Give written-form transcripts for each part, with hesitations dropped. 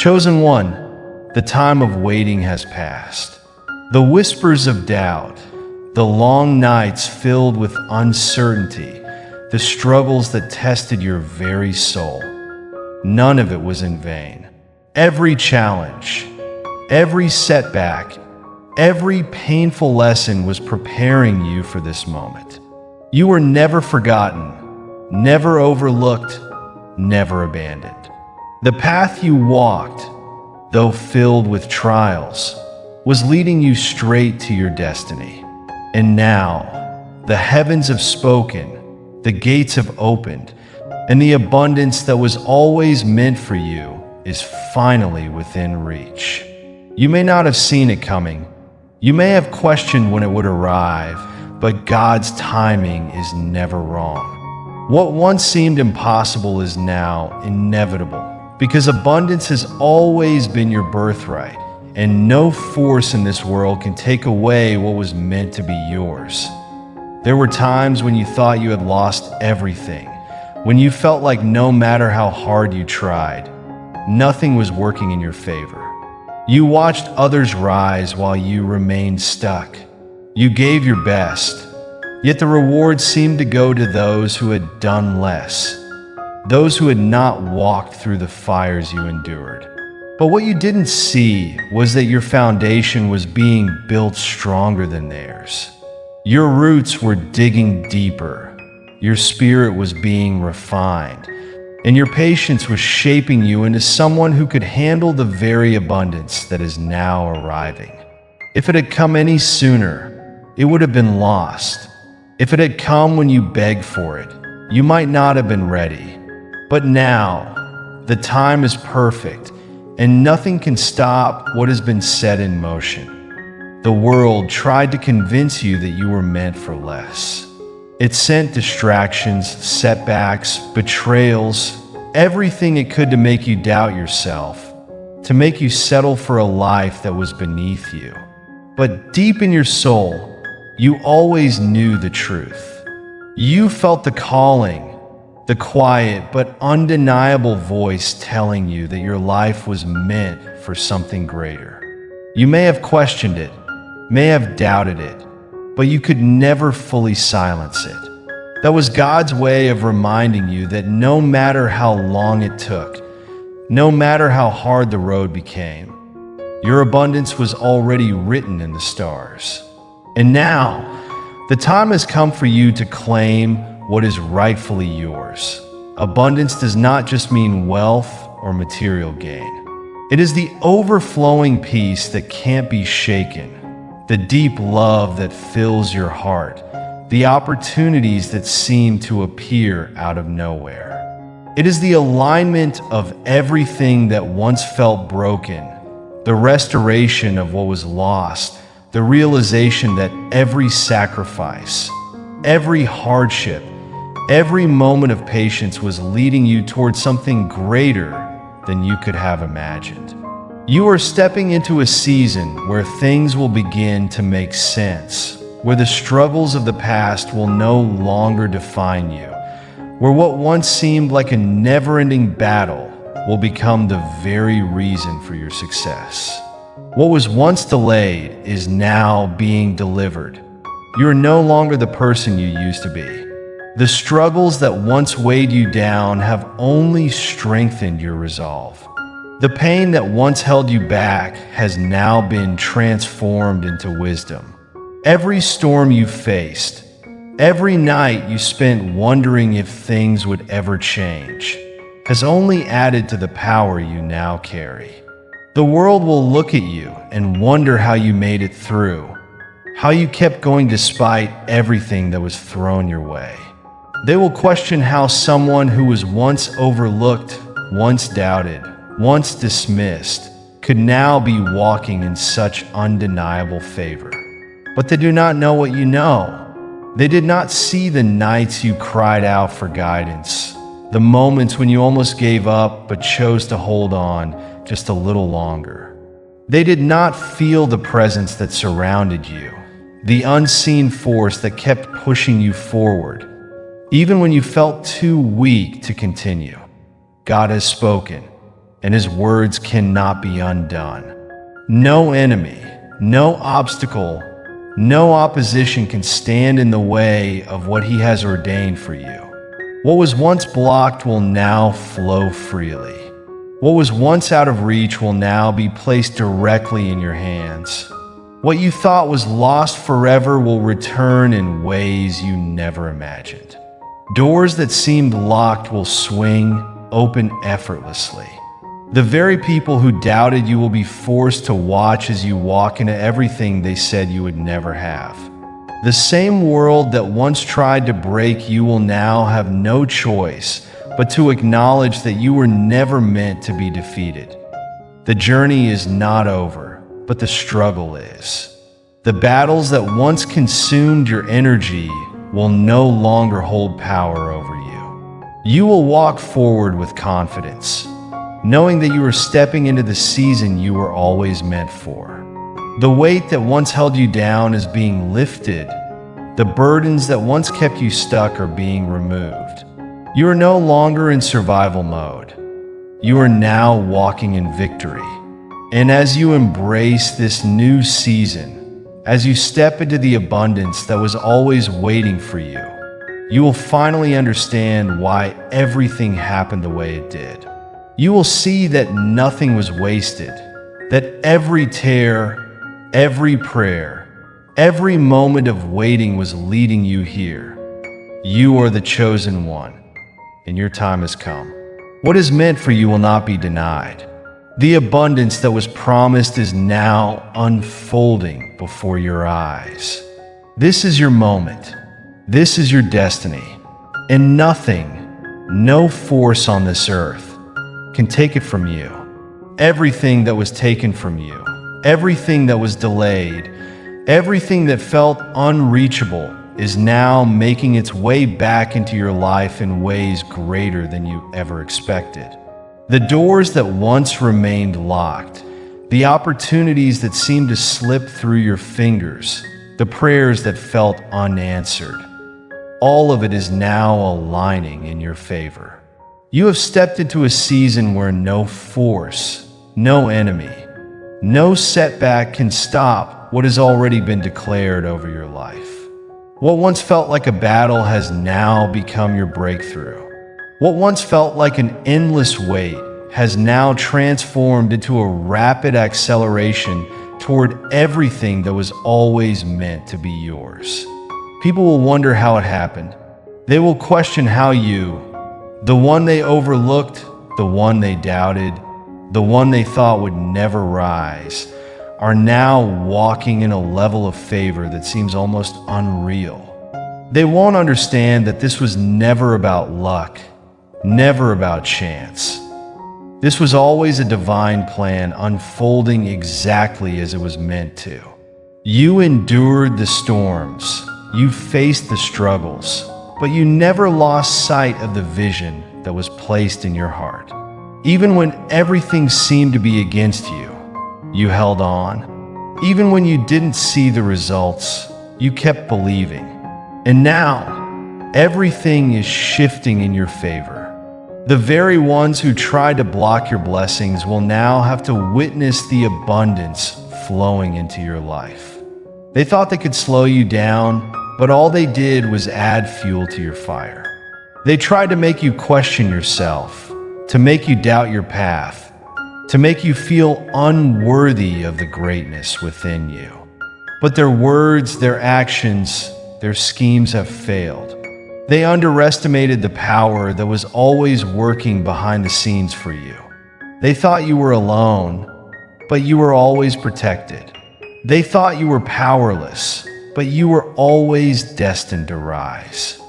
Chosen one, the time of waiting has passed. The whispers of doubt, the long nights filled with uncertainty, the struggles that tested your very soul. None of it was in vain. Every challenge, every setback, every painful lesson was preparing you for this moment. You were never forgotten, never overlooked, never abandoned. The path you walked, though filled with trials, was leading you straight to your destiny. And now, the heavens have spoken, the gates have opened, and the abundance that was always meant for you is finally within reach. You may not have seen it coming. You may have questioned when it would arrive, but God's timing is never wrong. What once seemed impossible is now inevitable, because abundance has always been your birthright, and no force in this world can take away what was meant to be yours. There were times when you thought you had lost everything, when you felt like no matter how hard you tried, nothing was working in your favor. You watched others rise while you remained stuck. You gave your best, yet the rewards seemed to go to those who had done less, those who had not walked through the fires you endured. But what you didn't see was that your foundation was being built stronger than theirs. Your roots were digging deeper, your spirit was being refined, and your patience was shaping you into someone who could handle the very abundance that is now arriving. If it had come any sooner, it would have been lost. If it had come when you begged for it, you might not have been ready. But now, the time is perfect, and nothing can stop what has been set in motion. The world tried to convince you that you were meant for less. It sent distractions, setbacks, betrayals, everything it could to make you doubt yourself, to make you settle for a life that was beneath you. But deep in your soul, you always knew the truth. You felt the calling, the quiet but undeniable voice telling you that your life was meant for something greater. You may have questioned it, may have doubted it, but you could never fully silence it. That was God's way of reminding you that no matter how long it took, no matter how hard the road became, your abundance was already written in the stars. And now, the time has come for you to claim what is rightfully yours. Abundance does not just mean wealth or material gain. It is the overflowing peace that can't be shaken, the deep love that fills your heart, the opportunities that seem to appear out of nowhere. It is the alignment of everything that once felt broken, the restoration of what was lost, the realization that every sacrifice, every hardship, every moment of patience was leading you towards something greater than you could have imagined. You are stepping into a season where things will begin to make sense, where the struggles of the past will no longer define you, where what once seemed like a never-ending battle will become the very reason for your success. What was once delayed is now being delivered. You are no longer the person you used to be. The struggles that once weighed you down have only strengthened your resolve. The pain that once held you back has now been transformed into wisdom. Every storm you faced, every night you spent wondering if things would ever change, has only added to the power you now carry. The world will look at you and wonder how you made it through, how you kept going despite everything that was thrown your way. They will question how someone who was once overlooked, once doubted, once dismissed, could now be walking in such undeniable favor. But they do not know what you know. They did not see the nights you cried out for guidance, the moments when you almost gave up but chose to hold on just a little longer. They did not feel the presence that surrounded you, the unseen force that kept pushing you forward, even when you felt too weak to continue. God has spoken. and his words cannot be undone. No enemy, no obstacle, no opposition can stand in the way of what he has ordained for you. What was once blocked will now flow freely. What was once out of reach will now be placed directly in your hands. What you thought was lost forever will return in ways you never imagined. Doors that seemed locked will swing open effortlessly. The very people who doubted you will be forced to watch as you walk into everything they said you would never have. The same world that once tried to break you will now have no choice but to acknowledge that you were never meant to be defeated. The journey is not over, but the struggle is. The battles that once consumed your energy will no longer hold power over you. You will walk forward with confidence, knowing that you are stepping into the season you were always meant for. The weight that once held you down is being lifted. The burdens that once kept you stuck are being removed. You are no longer in survival mode. You are now walking in victory. And as you embrace this new season, as you step into the abundance that was always waiting for you, you will finally understand why everything happened the way it did. You will see that nothing was wasted, that every tear, every prayer, every moment of waiting was leading you here. You are the chosen one, and your time has come. What is meant for you will not be denied. The abundance that was promised is now unfolding before your eyes. This is your moment. This is your destiny. And nothing, no force on this earth can take it from you. Everything that was taken from you, everything that was delayed, everything that felt unreachable is now making its way back into your life in ways greater than you ever expected. The doors that once remained locked, the opportunities that seemed to slip through your fingers, the prayers that felt unanswered, all of it is now aligning in your favor. You have stepped into a season where no force, no enemy, no setback can stop what has already been declared over your life. What once felt like a battle has now become your breakthrough. What once felt like an endless wait has now transformed into a rapid acceleration toward everything that was always meant to be yours. People will wonder how it happened. They will question how you, the one they overlooked, the one they doubted, the one they thought would never rise, are now walking in a level of favor that seems almost unreal. They won't understand that this was never about luck, never about chance. This was always a divine plan unfolding exactly as it was meant to. You endured the storms, you faced the struggles, but you never lost sight of the vision that was placed in your heart. Even when everything seemed to be against you, you held on. Even when you didn't see the results, you kept believing. And now, everything is shifting in your favor. The very ones who tried to block your blessings will now have to witness the abundance flowing into your life. They thought they could slow you down, but all they did was add fuel to your fire. They tried to make you question yourself, to make you doubt your path, to make you feel unworthy of the greatness within you. But their words, their actions, their schemes have failed. They underestimated the power that was always working behind the scenes for you. They thought you were alone, but you were always protected. They thought you were powerless, but you were always destined to rise.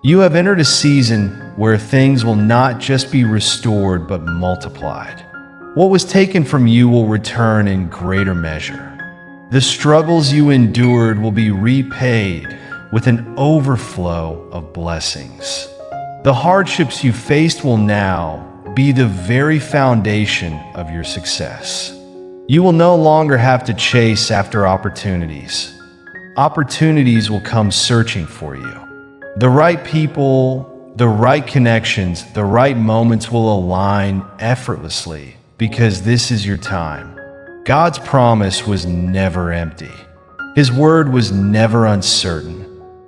You have entered a season where things will not just be restored but multiplied. What was taken from you will return in greater measure. The struggles you endured will be repaid with an overflow of blessings. The hardships you faced will now be the very foundation of your success. You will no longer have to chase after opportunities. Opportunities will come searching for you. The right people, the right connections, the right moments will align effortlessly because this is your time. God's promise was never empty. His word was never uncertain.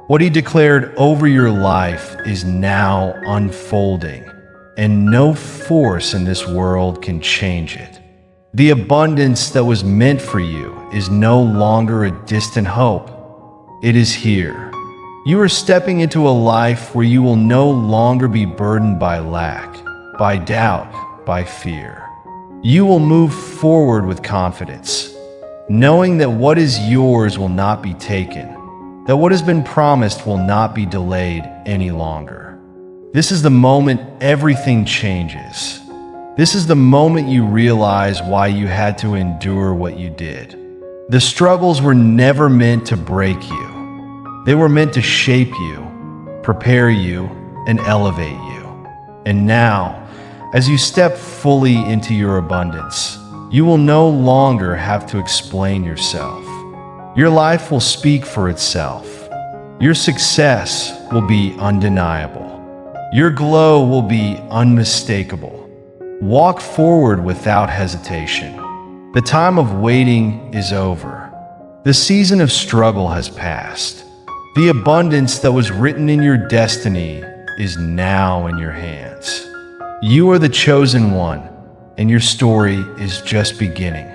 What He declared over your life is now unfolding, and no force in this world can change it. The abundance that was meant for you is no longer a distant hope. It is here. You are stepping into a life where you will no longer be burdened by lack, by doubt, by fear. You will move forward with confidence, knowing that what is yours will not be taken, that what has been promised will not be delayed any longer. This is the moment everything changes. This is the moment you realize why you had to endure what you did. The struggles were never meant to break you. They were meant to shape you, prepare you, and elevate you. And now, as you step fully into your abundance, you will no longer have to explain yourself. Your life will speak for itself. Your success will be undeniable. Your glow will be unmistakable. Walk forward without hesitation. The time of waiting is over. The season of struggle has passed. The abundance that was written in your destiny is now in your hands. You are the chosen one, and your story is just beginning.